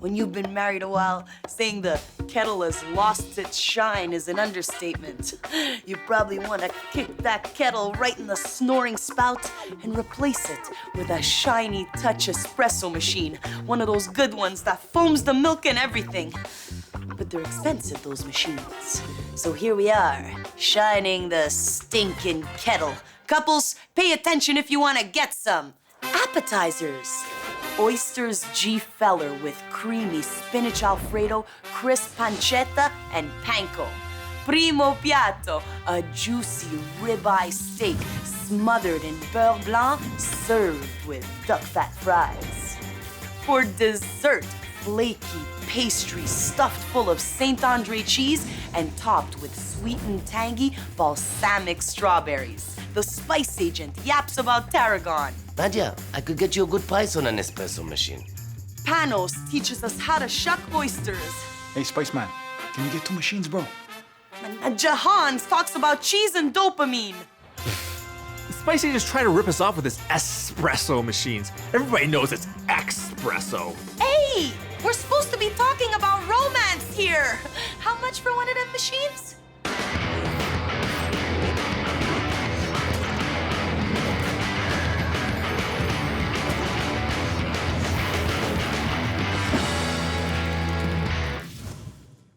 When you've been married a while, saying the kettle has lost its shine is an understatement. You probably want to kick that kettle right in the snoring spout and replace it with a shiny touch espresso machine. One of those good ones that foams the milk and everything. But they're expensive, those machines. So here we are, shining the stinking kettle. Couples, pay attention if you want to get some. Appetizers. Oysters G. Feller with creamy spinach Alfredo, crisp pancetta, and panko. Primo piatto, a juicy ribeye steak smothered in beurre blanc, served with duck fat fries. For dessert, flaky pastry stuffed full of Saint Andre cheese and topped with sweet and tangy balsamic strawberries. The spice agent yaps about tarragon. Nadia, I could get you a good price on an espresso machine. Panos teaches us how to shuck oysters. Hey, Spiceman, can you get 2 machines, bro? And Jahans talks about cheese and dopamine. Spicy just try to rip us off with his espresso machines. Everybody knows it's espresso. Hey, we're supposed to be talking about romance here. How much for one of them machines?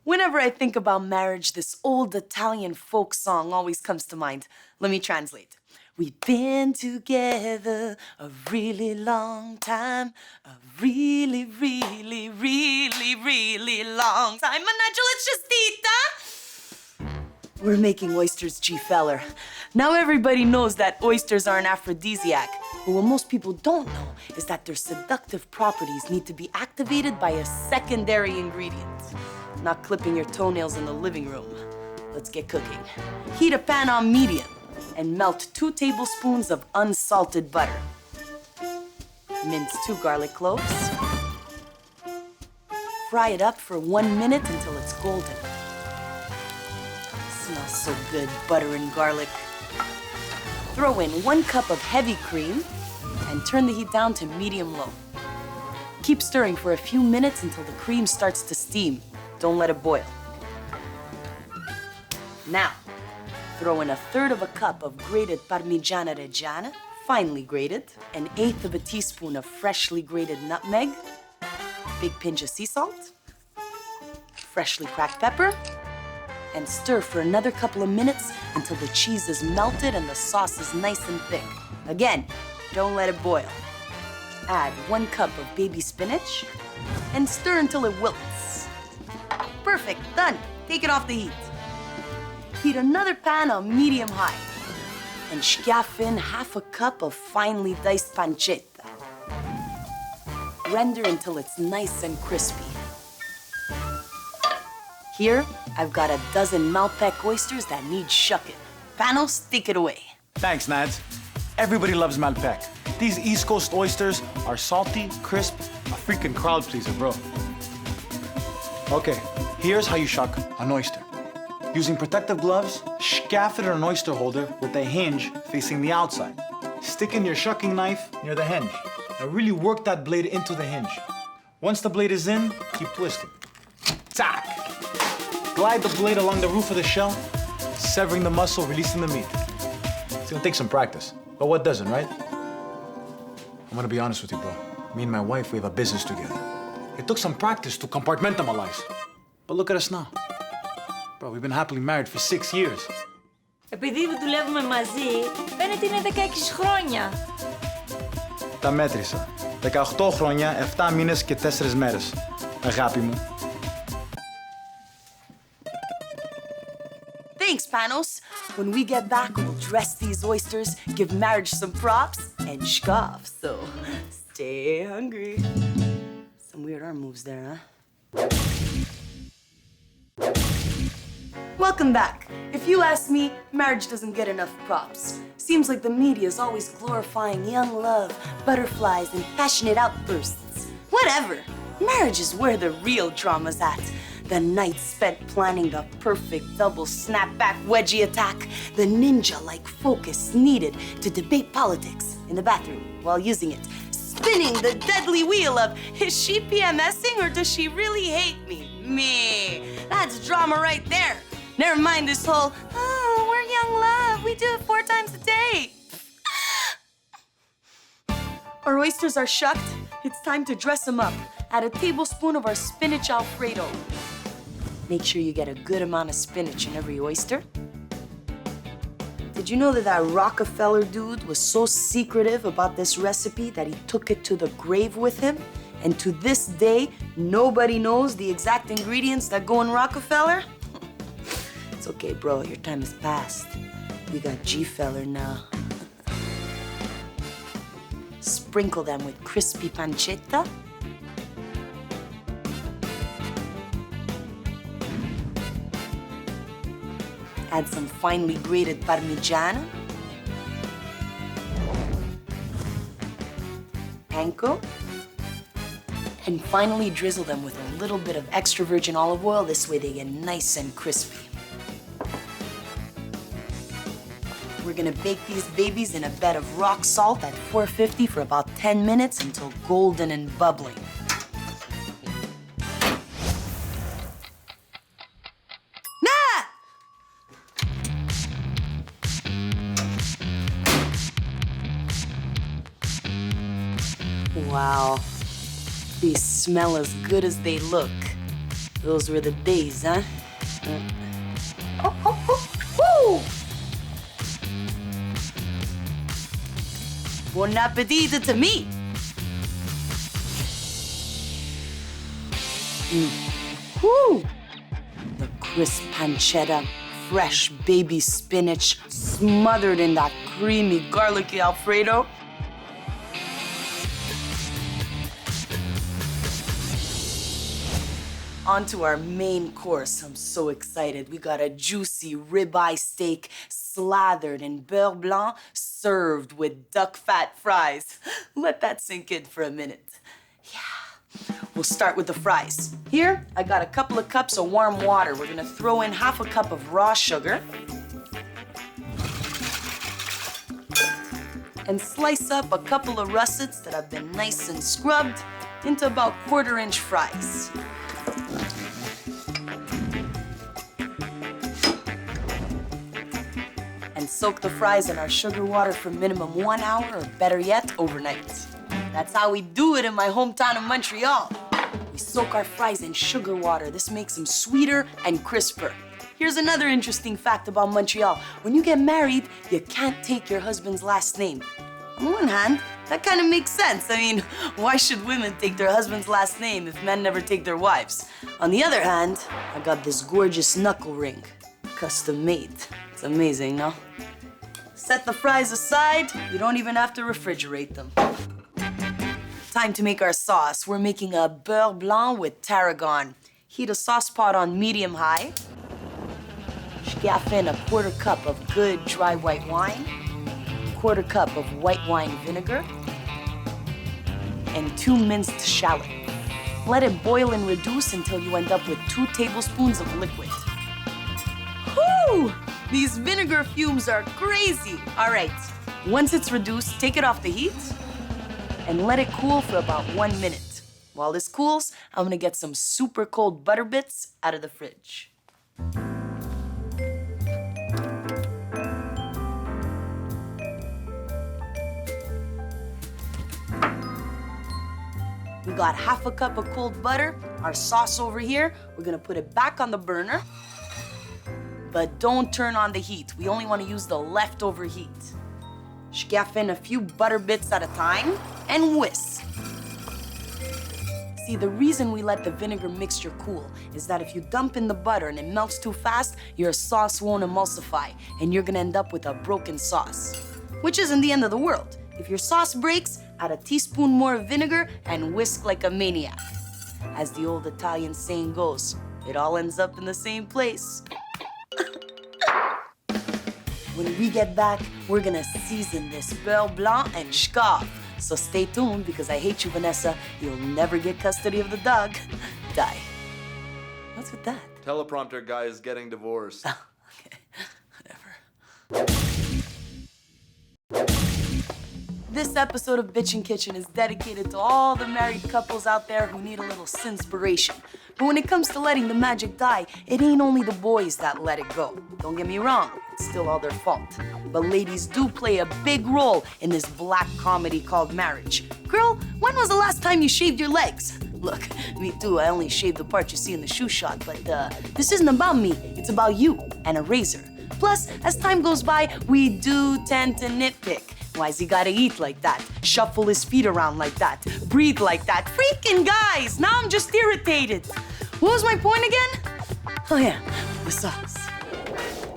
Whenever I think about marriage, this old Italian folk song always comes to mind. Let me translate. We've been together a really long time, a really, really, really, really long time. Nigel, it's just Tita. We're making oysters G. Feller. Now everybody knows that oysters are an aphrodisiac. But what most people don't know is that their seductive properties need to be activated by a secondary ingredient. Not clipping your toenails in the living room. Let's get cooking. Heat a pan on medium and melt 2 tablespoons of unsalted butter. Mince 2 garlic cloves. Fry it up for 1 minute until it's golden. Smells so good, butter and garlic. Throw in 1 cup of heavy cream and turn the heat down to medium-low. Keep stirring for a few minutes until the cream starts to steam. Don't let it boil. Now, throw in 1/3 of a cup of grated Parmigiana Reggiana, finely grated, 1/8 of a teaspoon of freshly grated nutmeg, big pinch of sea salt, freshly cracked pepper, and stir for another couple of minutes until the cheese is melted and the sauce is nice and thick. Again, don't let it boil. Add 1 cup of baby spinach and stir until it wilts. Perfect, done. Take it off the heat. Heat another pan on medium-high and schiaff in 1/2 cup of finely diced pancetta. Render until it's nice and crispy. Here, I've got 12 Malbec oysters that need shucking. Panos, take it away. Thanks, Nads. Everybody loves Malbec. These East Coast oysters are salty, crisp, a freaking crowd pleaser, bro. Okay, here's how you shuck an oyster. Using protective gloves, scaff it in an oyster holder with a hinge facing the outside. Stick in your shucking knife near the hinge. Now really work that blade into the hinge. Once the blade is in, keep twisting. Tack! Glide the blade along the roof of the shell, severing the muscle, releasing the meat. It's gonna take some practice, but what doesn't, right? I'm gonna be honest with you, bro. Me and my wife, we have a business together. It took some practice to compartmentalize. But look at us now. Bro, we've been happily married for 6 years. Επειδή δουλεύουμε μαζί, φαίνεται είναι 16 χρόνια. Τα μέτρησα. 18 χρόνια, 7 μήνες και 4 μέρες. Αγάπη μου. Thanks, Panos. When we get back, we'll dress these oysters, give marriage some props, and scoff. So stay hungry. Some weird arm moves there, huh? Welcome back. If you ask me, marriage doesn't get enough props. Seems like the media is always glorifying young love, butterflies, and passionate outbursts. Whatever. Marriage is where the real drama's at. The night spent planning the perfect double snapback wedgie attack. The ninja-like focus needed to debate politics in the bathroom while using it. spinning the deadly wheel of, is she PMSing or does she really hate me? That's drama right there. Never mind this whole, oh, we're young love, we do it 4 times a day. Our oysters are shucked. It's time to dress them up. Add a tablespoon of our spinach Alfredo. Make sure you get a good amount of spinach in every oyster. Did you know that Rockefeller dude was so secretive about this recipe that he took it to the grave with him? And to this day, nobody knows the exact ingredients that go in Rockefeller? It's okay, bro, your time has passed. We got G-Feller now. Sprinkle them with crispy pancetta. Add some finely grated Parmigiano. Panko. And finally drizzle them with a little bit of extra virgin olive oil. This way they get nice and crispy. We're gonna bake these babies in a bed of rock salt at 450 for about 10 minutes until golden and bubbling. Nah! Wow. These smell as good as they look. Those were the days, huh? Woo! Buon appetito to me! Woo! The crisp pancetta, fresh baby spinach, smothered in that creamy garlicky Alfredo. On to our main course. I'm so excited. We got a juicy ribeye steak slathered in beurre blanc, served with duck fat fries. Let that sink in for a minute. Yeah. We'll start with the fries. Here, I got a couple of cups of warm water. We're gonna throw in half a cup of raw sugar and slice up a couple of russets that have been nice and scrubbed into about 1/4-inch fries. And soak the fries in our sugar water for minimum 1 hour, or better yet, overnight. That's how we do it in my hometown of Montreal. We soak our fries in sugar water. This makes them sweeter and crisper. Here's another interesting fact about Montreal. When you get married, you can't take your husband's last name. On one hand, that kind of makes sense. I mean, why should women take their husband's last name if men never take their wives? On the other hand, I got this gorgeous knuckle ring, custom made. It's amazing, no? Set the fries aside. You don't even have to refrigerate them. Time to make our sauce. We're making a beurre blanc with tarragon. Heat a sauce pot on medium-high. Scaff in a 1/4 cup of good dry white wine, 1/4 cup of white wine vinegar, and 2 minced shallots. Let it boil and reduce until you end up with 2 tablespoons of liquid. Whew! These vinegar fumes are crazy. All right, once it's reduced, take it off the heat and let it cool for about 1 minute. While this cools, I'm gonna get some super cold butter bits out of the fridge. We got half a cup of cold butter, our sauce over here. We're gonna put it back on the burner, but don't turn on the heat. We only wanna use the leftover heat. Scaff in a few butter bits at a time and whisk. See, the reason we let the vinegar mixture cool is that if you dump in the butter and it melts too fast, your sauce won't emulsify and you're gonna end up with a broken sauce, which isn't the end of the world. If your sauce breaks, add a teaspoon more of vinegar and whisk like a maniac. As the old Italian saying goes, it all ends up in the same place. When we get back, we're gonna season this beurre blanc and scarf. So stay tuned, because I hate you, Vanessa. You'll never get custody of the dog. Die. What's with that? Teleprompter guy is getting divorced. Okay, whatever. This episode of Bitchin' Kitchen is dedicated to all the married couples out there who need a little sinspiration. But when it comes to letting the magic die, it ain't only the boys that let it go. Don't get me wrong, it's still all their fault. But ladies do play a big role in this black comedy called marriage. Girl, when was the last time you shaved your legs? Look, me too, I only shave the part you see in the shoe shot, but this isn't about me, it's about you and a razor. Plus, as time goes by, we do tend to nitpick. Why's he gotta eat like that? Shuffle his feet around like that? Breathe like that? Freaking guys! Now I'm just irritated. What was my point again? Oh yeah, the sauce.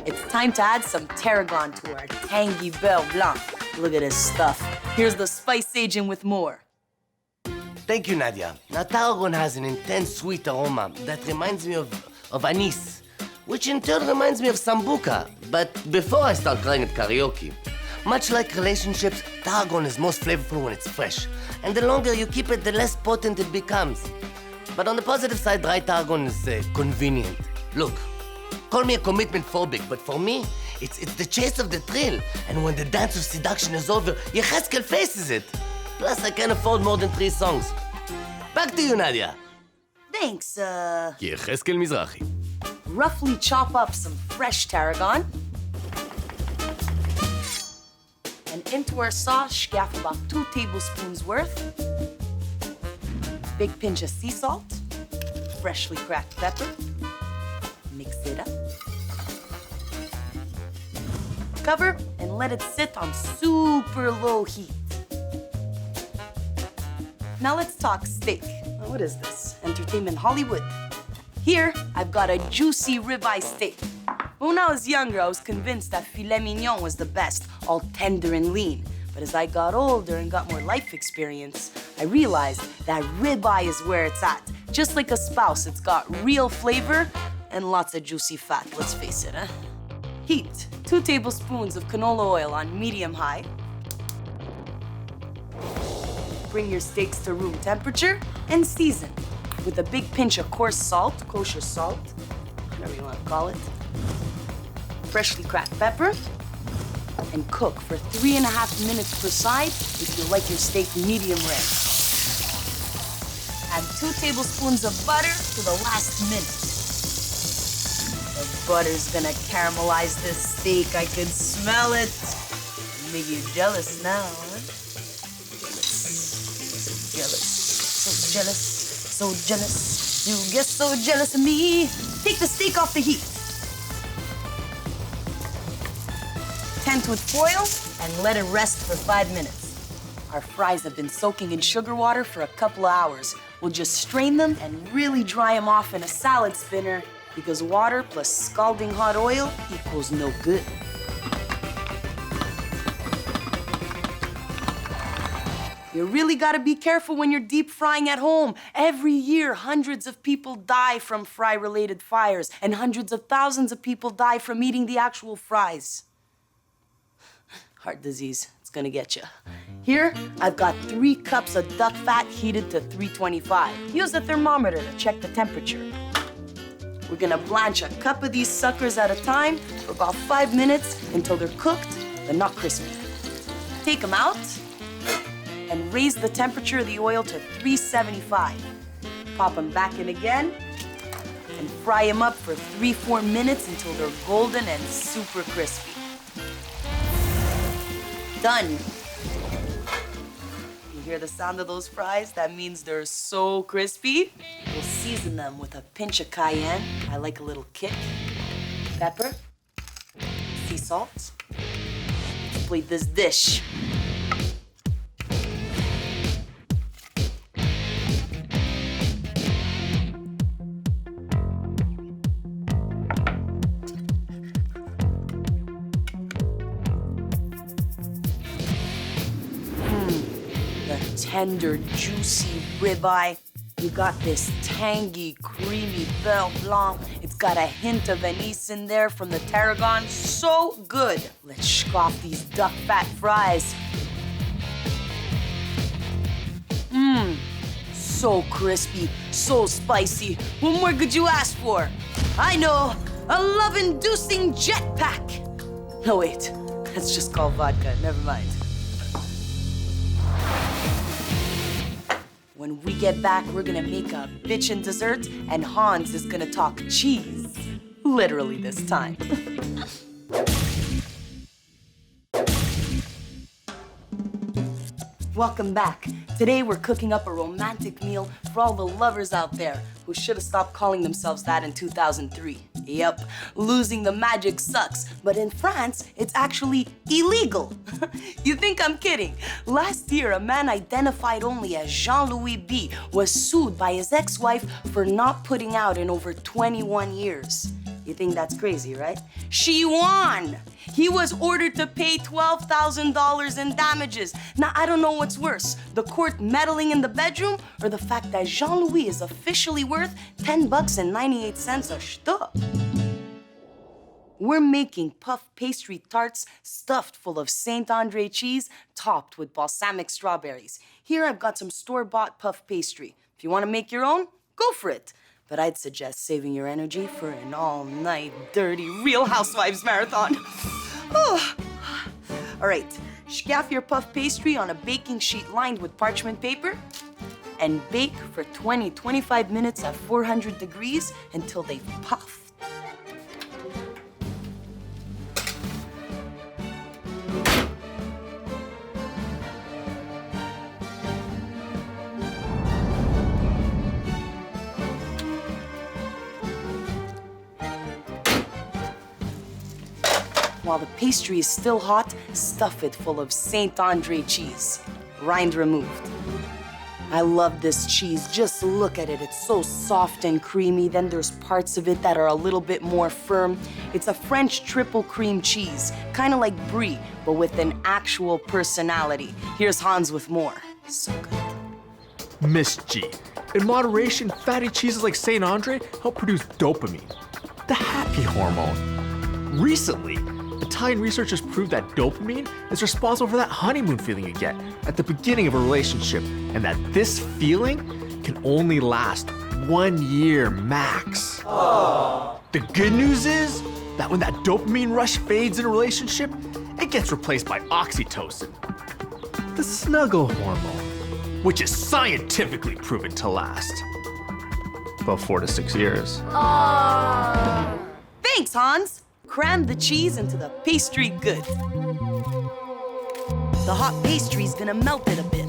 It's time to add some tarragon to our tangy Beurre Blanc. Look at this stuff. Here's the spice agent with more. Thank you, Nadia. Now, tarragon has an intense sweet aroma that reminds me of anise, which in turn reminds me of sambuca. But before I start crying at karaoke, much like relationships, tarragon is most flavorful when it's fresh. And the longer you keep it, the less potent it becomes. But on the positive side, dry tarragon is convenient. Look, call me a commitment phobic, but for me, it's the chase of the thrill. And when the dance of seduction is over, Yechezkel faces it. Plus, I can't afford more than 3 songs. Back to you, Nadia. Thanks, Yechezkel Mizrahi. Roughly chop up some fresh tarragon. And into our sauce, scaff about 2 tablespoons worth. Big pinch of sea salt. Freshly cracked pepper. Mix it up. Cover and let it sit on super low heat. Now let's talk steak. What is this? Entertainment Hollywood. Here, I've got a juicy ribeye steak. When I was younger, I was convinced that filet mignon was the best, all tender and lean. But as I got older and got more life experience, I realized that ribeye is where it's at. Just like a spouse, it's got real flavor and lots of juicy fat, let's face it, huh? Heat 2 tablespoons of canola oil on medium-high. Bring your steaks to room temperature and season with a big pinch of coarse salt, kosher salt, whatever you want to call it. Freshly cracked pepper, and cook for 3.5 minutes per side if you like your steak medium rare. Add 2 tablespoons of butter to the last minute. The butter's gonna caramelize this steak. I can smell it. Make you jealous now, huh? Jealous. So jealous. You get so jealous of me. Take the steak off the heat. Tent with foil and let it rest for 5 minutes. Our fries have been soaking in sugar water for a couple of hours. We'll just strain them and really dry them off in a salad spinner because water plus scalding hot oil equals no good. You really gotta be careful when you're deep frying at home. Every year, hundreds of people die from fry-related fires, and hundreds of thousands of people die from eating the actual fries. Heart disease, it's gonna get you. Here, I've got 3 cups of duck fat heated to 325. Use the thermometer to check the temperature. We're gonna blanch a cup of these suckers at a time for about 5 minutes until they're cooked but not crispy. Take them out and raise the temperature of the oil to 375. Pop them back in again and fry them up for 3-4 minutes until they're golden and super crispy. Done. You hear the sound of those fries? That means they're so crispy. We'll season them with a pinch of cayenne. I like a little kick. Pepper. Sea salt. Complete this dish. Tender, juicy ribeye. You got this tangy, creamy Beurre Blanc. It's got a hint of anise in there from the tarragon. So good. Let's scoff these duck fat fries. So crispy, so spicy. What more could you ask for? I know, a love-inducing jetpack. No, wait, that's just called vodka. Never mind. When we get back, we're gonna make a bitchin' dessert, and Hans is gonna talk cheese. Literally this time. Welcome back. Today we're cooking up a romantic meal for all the lovers out there who should have stopped calling themselves that in 2003. Yep, losing the magic sucks, but in France, it's actually illegal. You think I'm kidding? Last year, a man identified only as Jean-Louis B was sued by his ex-wife for not putting out in over 21 years. You think that's crazy, right? She won! He was ordered to pay $12,000 in damages. Now, I don't know what's worse, the court meddling in the bedroom or the fact that Jean-Louis is officially worth $10.98 a shtuck. We're making puff pastry tarts stuffed full of Saint Andre cheese, topped with balsamic strawberries. Here I've got some store-bought puff pastry. If you want to make your own, go for it. But I'd suggest saving your energy for an all-night, dirty Real Housewives marathon. All right, scaff your puff pastry on a baking sheet lined with parchment paper and bake for 20-25 minutes at 400 degrees until they've puffed. While the pastry is still hot, stuff it full of Saint Andre cheese, rind removed. I love this cheese. Just look at it. It's so soft and creamy. Then there's parts of it that are a little bit more firm. It's a French triple cream cheese, kind of like brie, but with an actual personality. Here's Hans with more. So good. Miss G. In moderation, fatty cheeses like Saint Andre help produce dopamine, the happy hormone. Recently, Italian researchers proved that dopamine is responsible for that honeymoon feeling you get at the beginning of a relationship, and that this feeling can only last 1 year max. Aww. The good news is that when that dopamine rush fades in a relationship, it gets replaced by oxytocin, the snuggle hormone, which is scientifically proven to last about 4 to 6 years. Thanks, Hans. Cram the cheese into the pastry good. The hot pastry's gonna melt it a bit.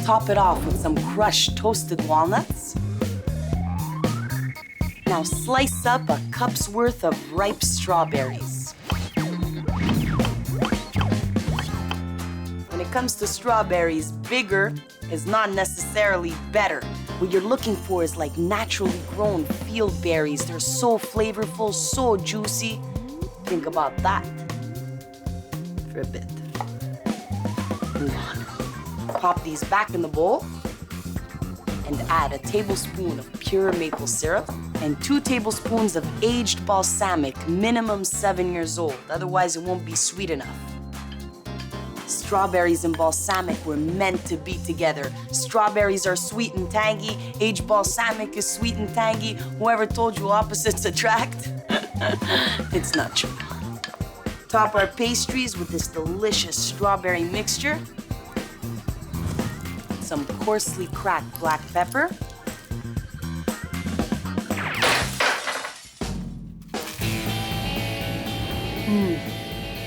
Top it off with some crushed toasted walnuts. Now slice up a cup's worth of ripe strawberries. When it comes to strawberries, bigger is not necessarily better. What you're looking for is like naturally grown field berries. They're so flavorful, so juicy. Think about that for a bit. Move on. Pop these back in the bowl and add a tablespoon of pure maple syrup and 2 tablespoons of aged balsamic, minimum 7 years old. Otherwise, it won't be sweet enough. Strawberries and balsamic were meant to be together. Strawberries are sweet and tangy. Aged balsamic is sweet and tangy. Whoever told you opposites attract? It's not true. Top our pastries with this delicious strawberry mixture. Some coarsely cracked black pepper.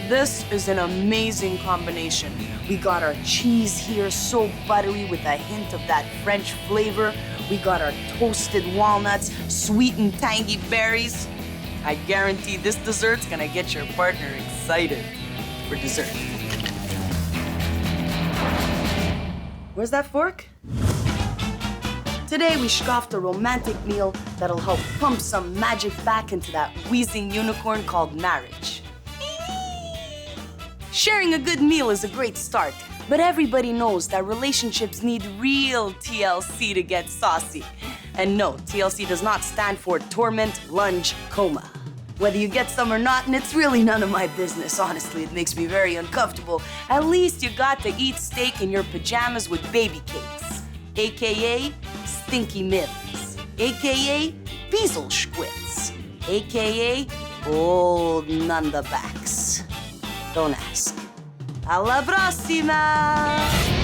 This is an amazing combination. We got our cheese here, so buttery with a hint of that French flavor. We got our toasted walnuts, sweet and tangy berries. I guarantee this dessert's gonna get your partner excited for dessert. Where's that fork? Today we scoffed a romantic meal that'll help pump some magic back into that wheezing unicorn called marriage. Sharing a good meal is a great start, but everybody knows that relationships need real TLC to get saucy. And no, TLC does not stand for torment, lunge, coma. Whether you get some or not, and it's really none of my business, honestly, it makes me very uncomfortable. At least you got to eat steak in your pajamas with baby cakes, AKA Stinky Mims, AKA Pieselschwitz, AKA Old Nundabacks. Don't ask. Alla prossima!